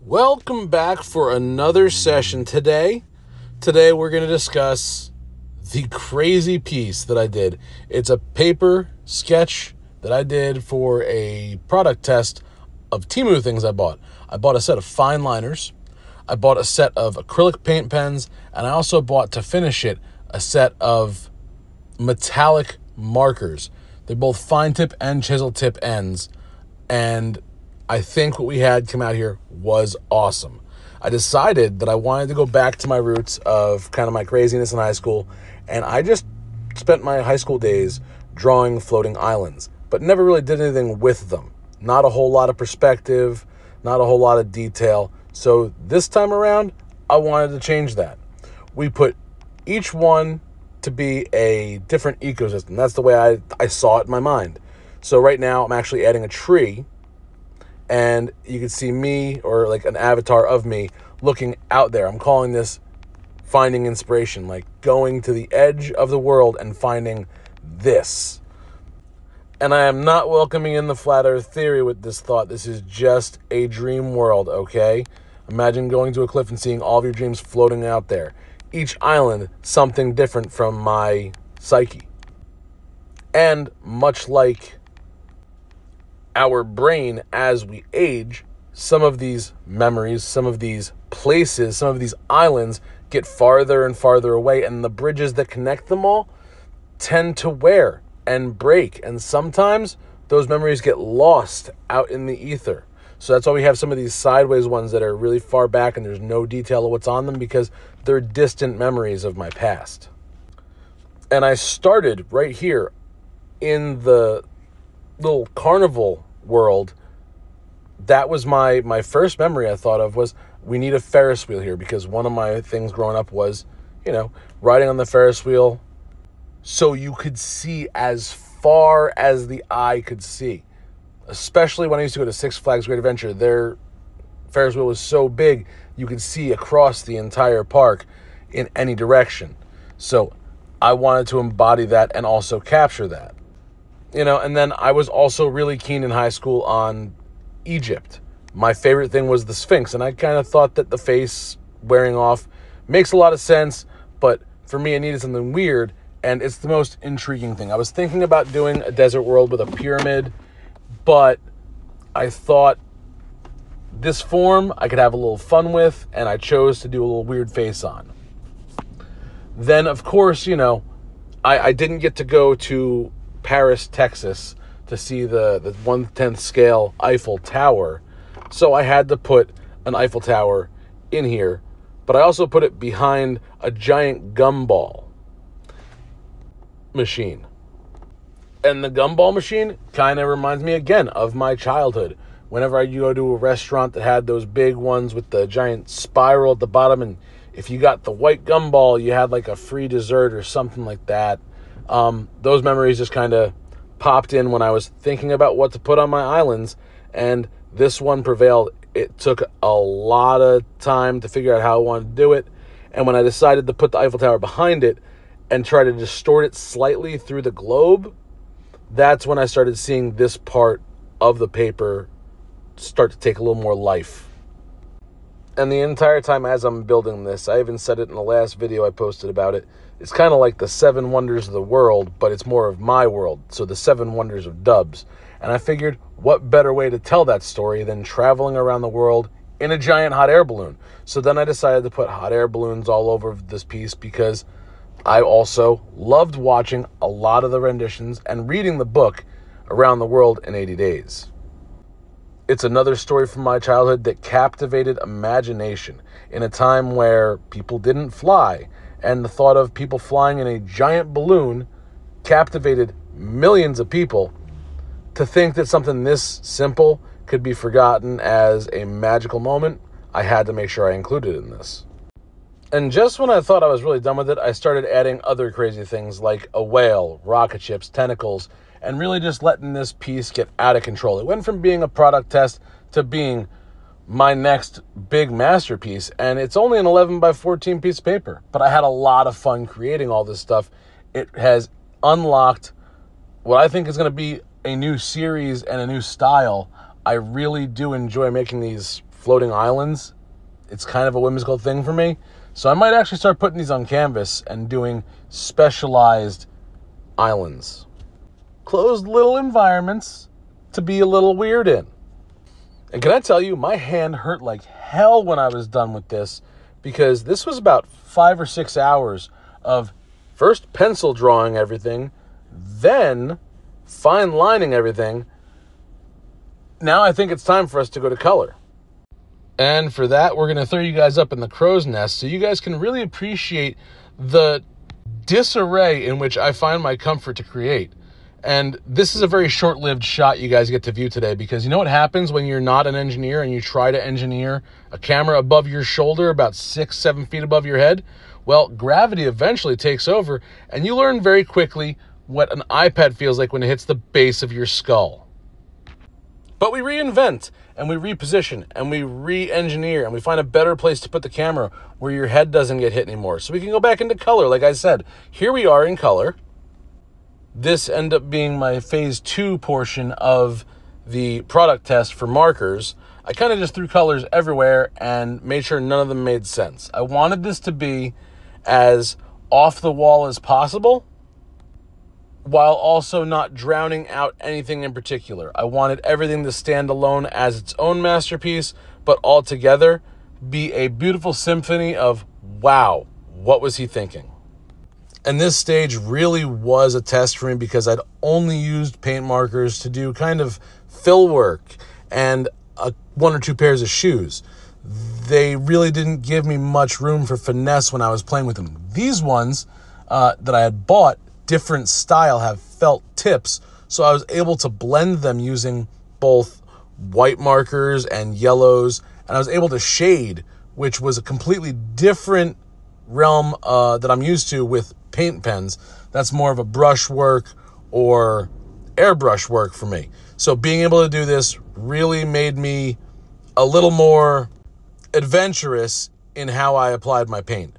Welcome back for another session today. Today we're going to discuss the crazy piece that I did. It's a paper sketch that I did for a product test of Temu things I bought. I bought a set of fine liners. I bought a set of acrylic paint pens, and I also bought, to finish it, a set of metallic markers. They're both fine tip and chisel tip ends, and I think what we had come out here was awesome. I decided that I wanted to go back to my roots of kind of my craziness in high school, and I just spent my high school days drawing floating islands, but never really did anything with them. Not a whole lot of perspective, not a whole lot of detail. So this time around, I wanted to change that. We put each one to be a different ecosystem. That's the way I saw it in my mind. So right now, I'm actually adding a tree, and you can see me, or like an avatar of me, looking out there. I'm calling this finding inspiration, like going to the edge of the world and finding this. And I am not welcoming in the flat earth theory with this thought. This is just a dream world, okay? Imagine going to a cliff and seeing all of your dreams floating out there. Each island, something different from my psyche. And much like our brain as we age, some of these memories, some of these places, some of these islands get farther and farther away, and the bridges that connect them all tend to wear and break, and sometimes those memories get lost out in the ether. So that's why we have some of these sideways ones that are really far back and there's no detail of what's on them, because they're distant memories of my past. And I started right here in the little carnival world. That was my first memory I thought of, was we need a Ferris wheel here, because one of my things growing up was, riding on the Ferris wheel so you could see as far as the eye could see. Especially when I used to go to Six Flags Great Adventure, their Ferris wheel was so big you could see across the entire park in any direction. So I wanted to embody that and also capture that. And then I was also really keen in high school on Egypt. My favorite thing was the Sphinx, and I kind of thought that the face wearing off makes a lot of sense, but for me, I needed something weird, and it's the most intriguing thing. I was thinking about doing a desert world with a pyramid, but I thought this form I could have a little fun with, and I chose to do a little weird face on. Then, of course, I didn't get to go to Paris, Texas, to see the 1/10 scale Eiffel Tower. So I had to put an Eiffel Tower in here, but I also put it behind a giant gumball machine. And the gumball machine kind of reminds me again of my childhood. Whenever I go to a restaurant that had those big ones with the giant spiral at the bottom, and if you got the white gumball, you had like a free dessert or something like that. Those memories just kind of popped in when I was thinking about what to put on my islands, and this one prevailed. It took a lot of time to figure out how I wanted to do it, and when I decided to put the Eiffel Tower behind it and try to distort it slightly through the globe, that's when I started seeing this part of the paper start to take a little more life. And the entire time as I'm building this, I even said it in the last video I posted about it, it's kind of like the 7 wonders of the world, but it's more of my world. So the 7 wonders of Dubs. And I figured, what better way to tell that story than traveling around the world in a giant hot air balloon? So then I decided to put hot air balloons all over this piece, because I also loved watching a lot of the renditions and reading the book Around the World in 80 Days. It's another story from my childhood that captivated imagination in a time where people didn't fly, and the thought of people flying in a giant balloon captivated millions of people. To think that something this simple could be forgotten as a magical moment, I had to make sure I included it in this. And just when I thought I was really done with it, I started adding other crazy things like a whale, rocket ships, tentacles, and really just letting this piece get out of control. It went from being a product test to being my next big masterpiece, and it's only an 11 by 14 piece of paper, but I had a lot of fun creating all this stuff. It has unlocked what I think is going to be a new series and a new style. I really do enjoy making these floating islands. It's kind of a whimsical thing for me. So I might actually start putting these on canvas and doing specialized islands. Closed little environments to be a little weird in. And can I tell you, my hand hurt like hell when I was done with this, because this was about 5 or 6 hours of first pencil drawing everything, then fine lining everything. Now I think it's time for us to go to color. And for that, we're going to throw you guys up in the crow's nest so you guys can really appreciate the disarray in which I find my comfort to create. And this is a very short-lived shot you guys get to view today, because you know what happens when you're not an engineer and you try to engineer a camera above your shoulder, about 6-7 feet above your head? Well, gravity eventually takes over, and you learn very quickly what an iPad feels like when it hits the base of your skull. But we reinvent, and we reposition, and we re-engineer, and we find a better place to put the camera where your head doesn't get hit anymore. So we can go back into color, like I said. Here we are in color. This ended up being my phase 2 portion of the product test for markers. I kind of just threw colors everywhere and made sure none of them made sense. I wanted this to be as off the wall as possible, while also not drowning out anything in particular. I wanted everything to stand alone as its own masterpiece, but all together be a beautiful symphony of, wow, what was he thinking? And this stage really was a test for me, because I'd only used paint markers to do kind of fill work and 1 or 2 pairs of shoes. They really didn't give me much room for finesse when I was playing with them. These ones that I had bought, different style, have felt tips, so I was able to blend them using both white markers and yellows, and I was able to shade, which was a completely different realm that I'm used to with paint pens. That's more of a brush work or airbrush work for me. So being able to do this really made me a little more adventurous in how I applied my paint.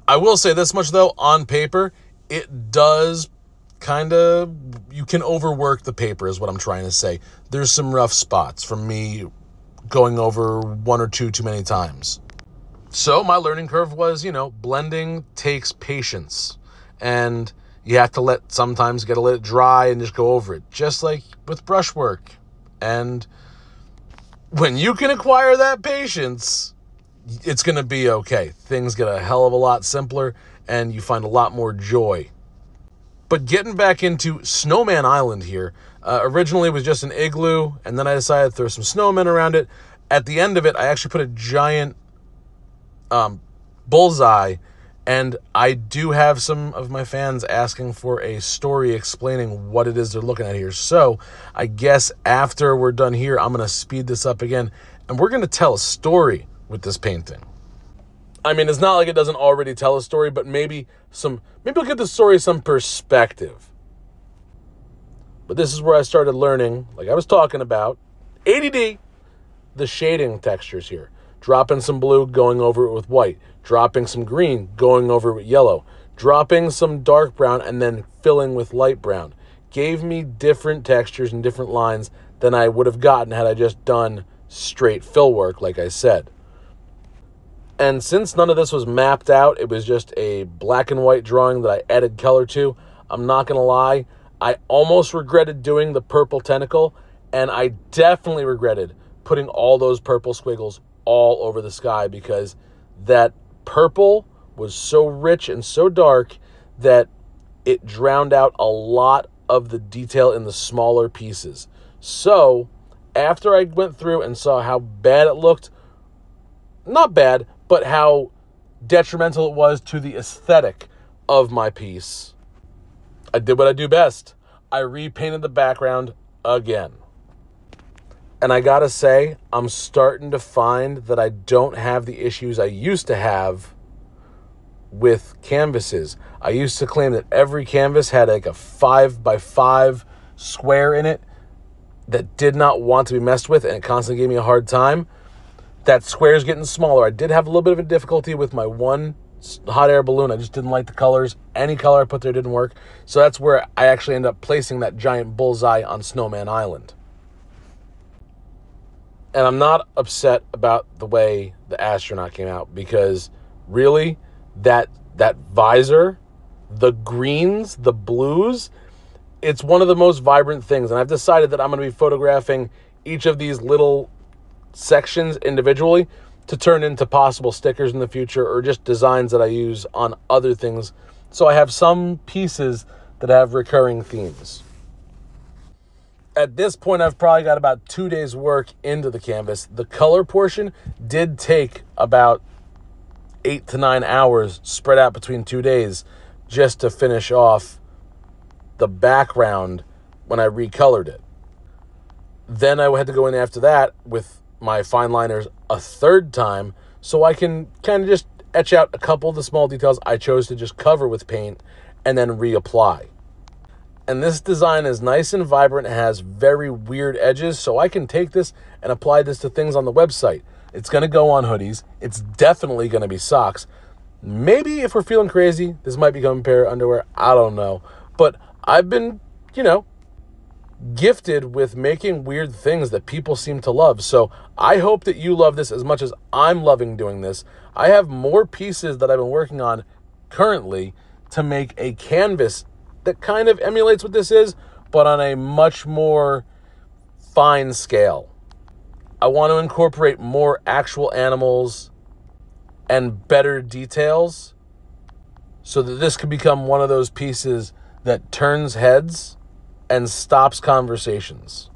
I will say this much though, on paper, it does kind of, you can overwork the paper is what I'm trying to say. There's some rough spots from me going over 1 or 2 too many times. So my learning curve was, blending takes patience, and you have to sometimes let it dry and just go over it, just like with brushwork. And when you can acquire that patience, it's going to be okay. Things get a hell of a lot simpler, and you find a lot more joy. But getting back into Snowman Island here, originally it was just an igloo, and then I decided to throw some snowmen around it. At the end of it, I actually put a giant bullseye, and I do have some of my fans asking for a story explaining what it is they're looking at here. So I guess after we're done here, I'm going to speed this up again, and we're going to tell a story with this painting. I mean, it's not like it doesn't already tell a story, but maybe we'll give the story some perspective. But this is where I started learning, like I was talking about, ADD, the shading textures here. Dropping some blue, going over it with white. Dropping some green, going over it with yellow. Dropping some dark brown, and then filling with light brown. Gave me different textures and different lines than I would have gotten had I just done straight fill work, like I said. And since none of this was mapped out, it was just a black and white drawing that I added color to, I'm not going to lie, I almost regretted doing the purple tentacle, and I definitely regretted putting all those purple squiggles all over the sky, because that purple was so rich and so dark that it drowned out a lot of the detail in the smaller pieces. So after I went through and saw how bad it looked, not bad, but how detrimental it was to the aesthetic of my piece, I did what I do best. I repainted the background again. And I gotta say, I'm starting to find that I don't have the issues I used to have with canvases. I used to claim that every canvas had like a 5x5 square in it that did not want to be messed with, and it constantly gave me a hard time. That square's getting smaller. I did have a little bit of a difficulty with my one hot air balloon. I just didn't like the colors. Any color I put there didn't work. So that's where I actually ended up placing that giant bullseye on Snowman Island. And I'm not upset about the way the astronaut came out, because really, that visor, the greens, the blues, it's one of the most vibrant things. And I've decided that I'm going to be photographing each of these little sections individually to turn into possible stickers in the future, or just designs that I use on other things. So I have some pieces that have recurring themes. At this point, I've probably got about 2 days work into the canvas. The color portion did take about 8 to 9 hours spread out between 2 days just to finish off the background when I recolored it. Then I had to go in after that with my fine liners a third time, so I can kind of just etch out a couple of the small details I chose to just cover with paint and then reapply. And this design is nice and vibrant. It has very weird edges, so I can take this and apply this to things on the website. It's going to go on hoodies. It's definitely going to be socks. Maybe if we're feeling crazy, this might become a pair of underwear. I don't know. But I've been, gifted with making weird things that people seem to love. So I hope that you love this as much as I'm loving doing this. I have more pieces that I've been working on currently to make a canvas that kind of emulates what this is, but on a much more fine scale. I want to incorporate more actual animals and better details so that this could become one of those pieces that turns heads and stops conversations.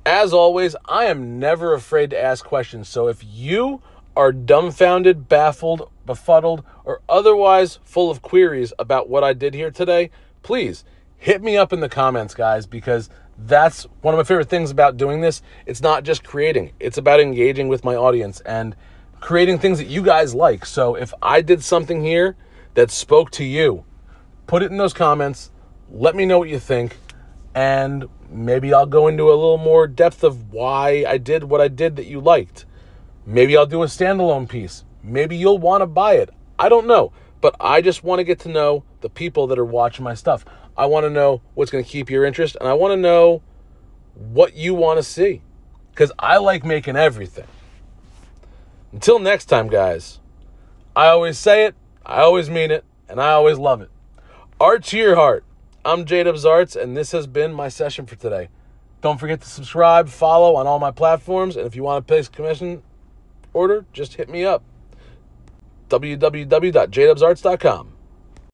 As always, I am never afraid to ask questions. So if you are dumbfounded, baffled, befuddled, or otherwise full of queries about what I did here today, please hit me up in the comments, guys, because that's one of my favorite things about doing this. It's not just creating. It's about engaging with my audience and creating things that you guys like. So if I did something here that spoke to you, put it in those comments. Let me know what you think, and maybe I'll go into a little more depth of why I did what I did that you liked. Maybe I'll do a standalone piece. Maybe you'll want to buy it. I don't know, but I just want to get to know the people that are watching my stuff. I want to know what's going to keep your interest, and I want to know what you want to see, because I like making everything. Until next time, guys, I always say it, I always mean it, and I always love it. Art to your heart. I'm J-Dubs Arts, and this has been my session for today. Don't forget to subscribe, follow on all my platforms, and if you want to place a commission order, just hit me up. www.jdubsarts.com.